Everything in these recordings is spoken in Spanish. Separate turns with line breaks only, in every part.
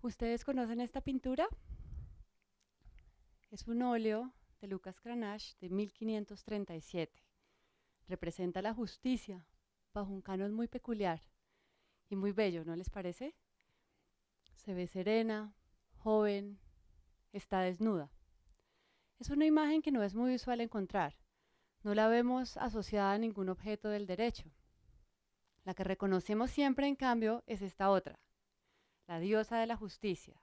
¿Ustedes conocen esta pintura? Es un óleo de Lucas Cranach de 1537. Representa la justicia bajo un canon muy peculiar y muy bello, ¿no les parece? Se ve serena, joven, está desnuda. Es una imagen que no es muy usual encontrar. No la vemos asociada a ningún objeto del derecho. La que reconocemos siempre, en cambio, es esta otra, la diosa de la justicia.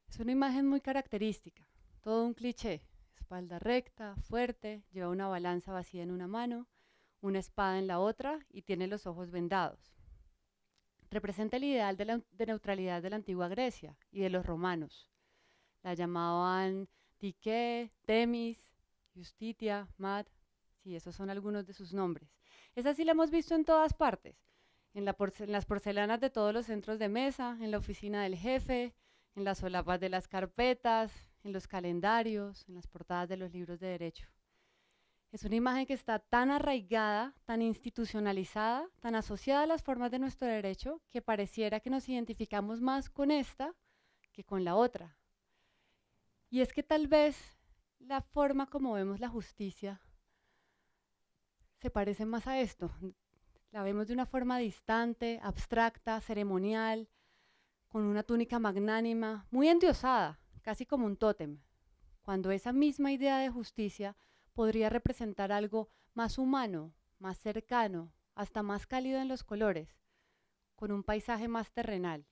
Es una imagen muy característica, todo un cliché. Espalda recta, fuerte, lleva una balanza vacía en una mano, una espada en la otra y tiene los ojos vendados. Representa el ideal de neutralidad de la antigua Grecia y de los romanos. La llamaban Dike, Temis, Justitia, Mad, sí, esos son algunos de sus nombres. Esa sí la hemos visto en todas partes, en las porcelanas de todos los centros de mesa, en la oficina del jefe, en las solapas de las carpetas, en los calendarios, en las portadas de los libros de derecho. Es una imagen que está tan arraigada, tan institucionalizada, tan asociada a las formas de nuestro derecho, que pareciera que nos identificamos más con esta que con la otra. Y es que tal vez la forma como vemos la justicia se parece más a esto. La vemos de una forma distante, abstracta, ceremonial, con una túnica magnánima, muy endiosada, casi como un tótem, cuando esa misma idea de justicia podría representar algo más humano, más cercano, hasta más cálido en los colores, con un paisaje más terrenal.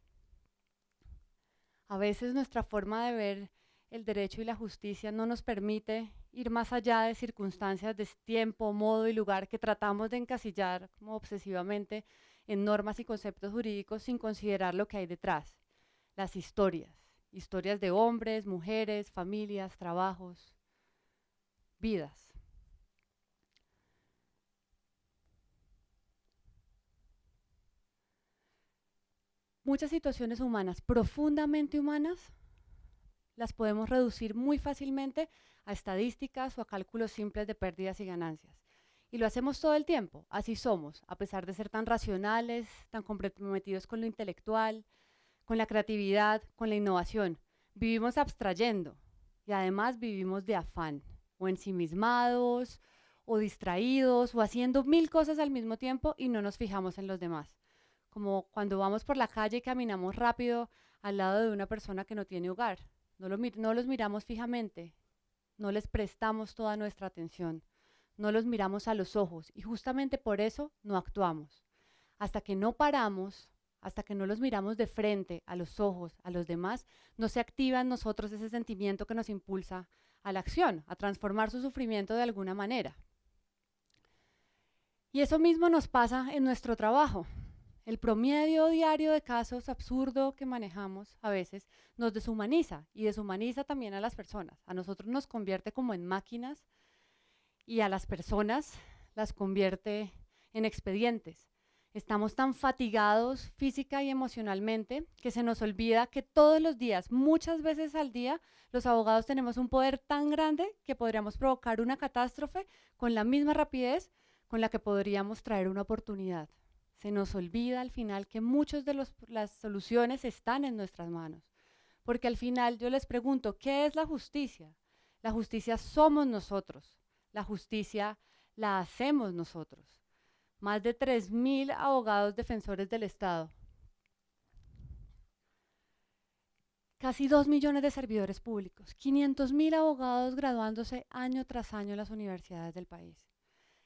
A veces nuestra forma de ver el derecho y la justicia no nos permite ir más allá de circunstancias de tiempo, modo y lugar que tratamos de encasillar como obsesivamente en normas y conceptos jurídicos sin considerar lo que hay detrás, las historias, historias de hombres, mujeres, familias, trabajos, vidas. Muchas situaciones humanas, profundamente humanas, las podemos reducir muy fácilmente a estadísticas o a cálculos simples de pérdidas y ganancias. Y lo hacemos todo el tiempo, así somos, a pesar de ser tan racionales, tan comprometidos con lo intelectual, con la creatividad, con la innovación. Vivimos abstrayendo y además vivimos de afán, o ensimismados, o distraídos, o haciendo mil cosas al mismo tiempo y no nos fijamos en los demás. Como cuando vamos por la calle y caminamos rápido al lado de una persona que no tiene hogar. No los miramos fijamente, no les prestamos toda nuestra atención, no los miramos a los ojos y justamente por eso no actuamos. Hasta que no paramos, hasta que no los miramos de frente, a los ojos, a los demás, no se activa en nosotros ese sentimiento que nos impulsa a la acción, a transformar su sufrimiento de alguna manera. Y eso mismo nos pasa en nuestro trabajo. El promedio diario de casos absurdo que manejamos a veces nos deshumaniza y deshumaniza también a las personas. A nosotros nos convierte como en máquinas y a las personas las convierte en expedientes. Estamos tan fatigados física y emocionalmente que se nos olvida que todos los días, muchas veces al día, los abogados tenemos un poder tan grande que podríamos provocar una catástrofe con la misma rapidez con la que podríamos traer una oportunidad. Se nos olvida al final que muchas de las soluciones están en nuestras manos. Porque al final yo les pregunto, ¿qué es la justicia? La justicia somos nosotros. La justicia la hacemos nosotros. Más de 3.000 abogados defensores del Estado. Casi 2 millones de servidores públicos. 500.000 abogados graduándose año tras año en las universidades del país.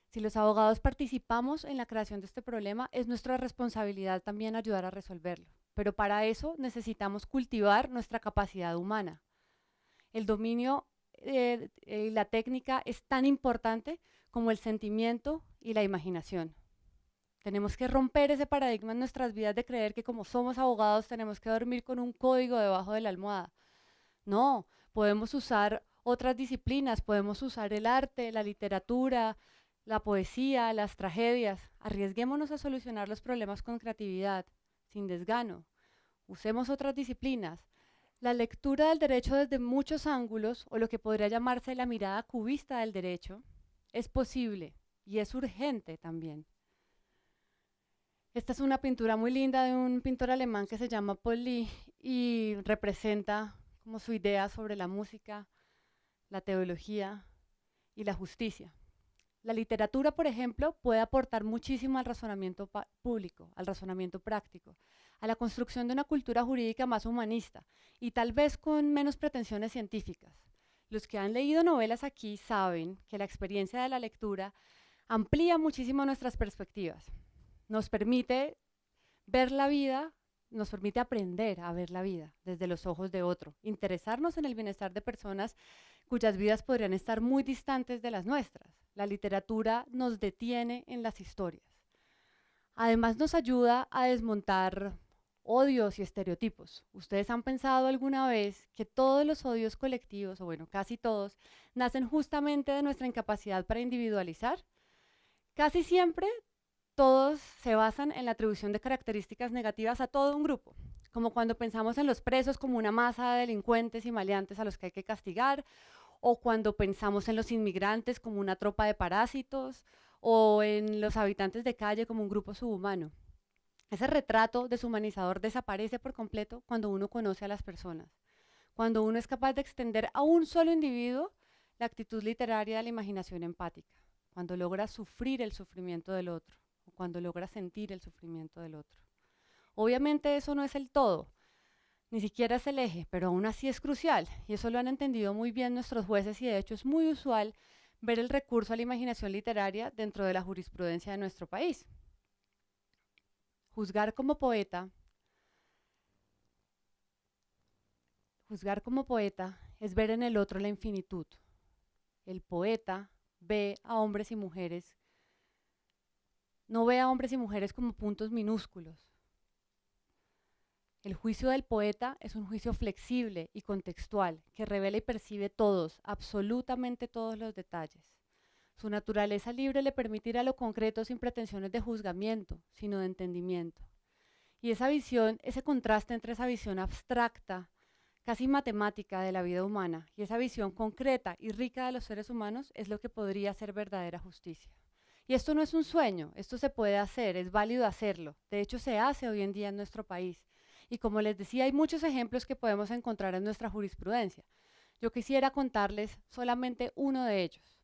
Si los abogados participamos en la creación de este problema, es nuestra responsabilidad también ayudar a resolverlo. Pero para eso necesitamos cultivar nuestra capacidad humana. El dominio y la técnica es tan importante como el sentimiento y la imaginación. Tenemos que romper ese paradigma en nuestras vidas de creer que como somos abogados tenemos que dormir con un código debajo de la almohada. No, podemos usar otras disciplinas, podemos usar el arte, la literatura, la poesía, las tragedias. Arriesguémonos a solucionar los problemas con creatividad, sin desgano. Usemos otras disciplinas. La lectura del derecho desde muchos ángulos, o lo que podría llamarse la mirada cubista del derecho, es posible y es urgente también. Esta es una pintura muy linda de un pintor alemán que se llama Paul Lee y representa como su idea sobre la música, la teología y la justicia. La literatura, por ejemplo, puede aportar muchísimo al razonamiento público, al razonamiento práctico, a la construcción de una cultura jurídica más humanista y tal vez con menos pretensiones científicas. Los que han leído novelas aquí saben que la experiencia de la lectura amplía muchísimo nuestras perspectivas. Nos permite ver la vida, nos permite aprender a ver la vida desde los ojos de otro, interesarnos en el bienestar de personas cuyas vidas podrían estar muy distantes de las nuestras. La literatura nos detiene en las historias. Además nos ayuda a desmontar odios y estereotipos. ¿Ustedes han pensado alguna vez que todos los odios colectivos, o bueno, casi todos, nacen justamente de nuestra incapacidad para individualizar? Casi siempre todos se basan en la atribución de características negativas a todo un grupo, como cuando pensamos en los presos como una masa de delincuentes y maleantes a los que hay que castigar, o cuando pensamos en los inmigrantes como una tropa de parásitos, o en los habitantes de calle como un grupo subhumano. Ese retrato deshumanizador desaparece por completo cuando uno conoce a las personas, cuando uno es capaz de extender a un solo individuo la actitud literaria de la imaginación empática, cuando logra sufrir el sufrimiento del otro, o cuando logra sentir el sufrimiento del otro. Obviamente eso no es el todo, ni siquiera es el eje, pero aún así es crucial, y eso lo han entendido muy bien nuestros jueces, y de hecho es muy usual ver el recurso a la imaginación literaria dentro de la jurisprudencia de nuestro país. Juzgar como poeta es ver en el otro la infinitud. El poeta ve a hombres y mujeres, no ve a hombres y mujeres como puntos minúsculos. El juicio del poeta es un juicio flexible y contextual que revela y percibe todos, absolutamente todos los detalles. Su naturaleza libre le permite ir a lo concreto sin pretensiones de juzgamiento, sino de entendimiento. Y esa visión, ese contraste entre esa visión abstracta, casi matemática de la vida humana, y esa visión concreta y rica de los seres humanos es lo que podría ser verdadera justicia. Y esto no es un sueño, esto se puede hacer, es válido hacerlo. De hecho, se hace hoy en día en nuestro país. Y como les decía, hay muchos ejemplos que podemos encontrar en nuestra jurisprudencia. Yo quisiera contarles solamente uno de ellos.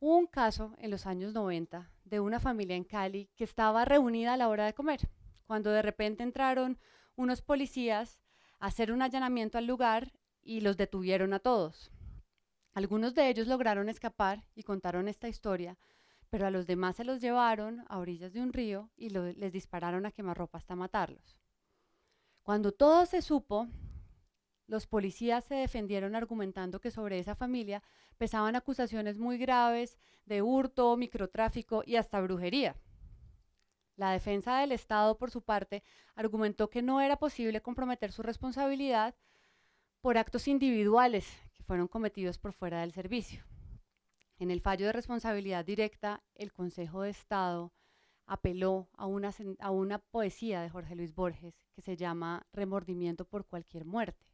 Hubo un caso en los años 90 de una familia en Cali que estaba reunida a la hora de comer, cuando de repente entraron unos policías a hacer un allanamiento al lugar y los detuvieron a todos. Algunos de ellos lograron escapar y contaron esta historia, pero a los demás se los llevaron a orillas de un río y les dispararon a quemarropa hasta matarlos. Cuando todo se supo, los policías se defendieron argumentando que sobre esa familia pesaban acusaciones muy graves de hurto, microtráfico y hasta brujería. La defensa del Estado, por su parte, argumentó que no era posible comprometer su responsabilidad por actos individuales que fueron cometidos por fuera del servicio. En el fallo de responsabilidad directa, el Consejo de Estado apeló a una poesía de Jorge Luis Borges que se llama Remordimiento por cualquier muerte,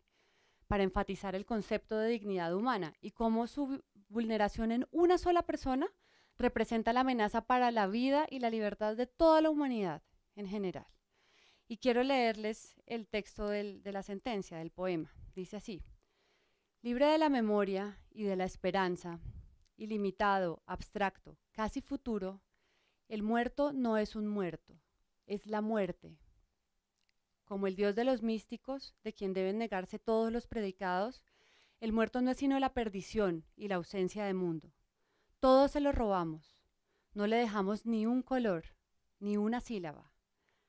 para enfatizar el concepto de dignidad humana y cómo su vulneración en una sola persona representa la amenaza para la vida y la libertad de toda la humanidad en general. Y quiero leerles el texto de la sentencia, del poema. Dice así: libre de la memoria y de la esperanza, ilimitado, abstracto, casi futuro, el muerto no es un muerto, es la muerte. Como el Dios de los místicos, de quien deben negarse todos los predicados, el muerto no es sino la perdición y la ausencia de mundo. Todos se lo robamos, no le dejamos ni un color, ni una sílaba.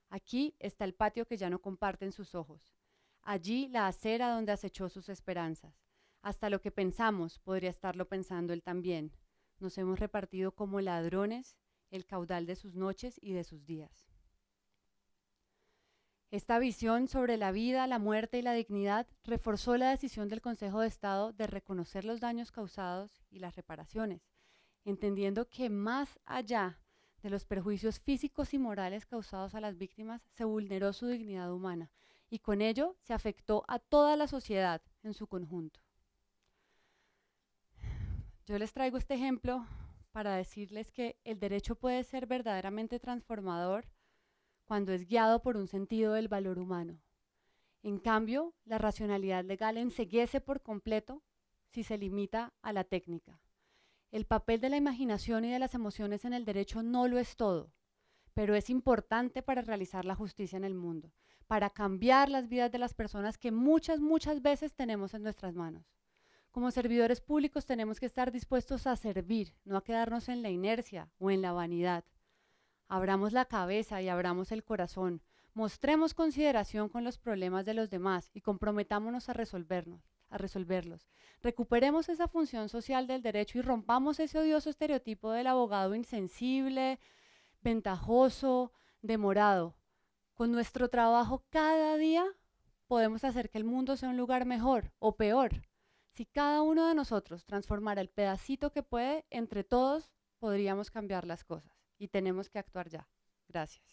Aquí está el patio que ya no comparten sus ojos, allí la acera donde acechó sus esperanzas. Hasta lo que pensamos podría estarlo pensando él también. Nos hemos repartido como ladrones el caudal de sus noches y de sus días. Esta visión sobre la vida, la muerte y la dignidad reforzó la decisión del Consejo de Estado de reconocer los daños causados y las reparaciones, entendiendo que más allá de los perjuicios físicos y morales causados a las víctimas, se vulneró su dignidad humana y con ello se afectó a toda la sociedad en su conjunto. Yo les traigo este ejemplo para decirles que el derecho puede ser verdaderamente transformador cuando es guiado por un sentido del valor humano. En cambio, la racionalidad legal enceguece por completo si se limita a la técnica. El papel de la imaginación y de las emociones en el derecho no lo es todo, pero es importante para realizar la justicia en el mundo, para cambiar las vidas de las personas que muchas veces tenemos en nuestras manos. Como servidores públicos tenemos que estar dispuestos a servir, no a quedarnos en la inercia o en la vanidad. Abramos la cabeza y abramos el corazón, mostremos consideración con los problemas de los demás y comprometámonos a resolverlos. Recuperemos esa función social del derecho y rompamos ese odioso estereotipo del abogado insensible, ventajoso, demorado. Con nuestro trabajo cada día podemos hacer que el mundo sea un lugar mejor o peor. Si cada uno de nosotros transformara el pedacito que puede, entre todos podríamos cambiar las cosas y tenemos que actuar ya. Gracias.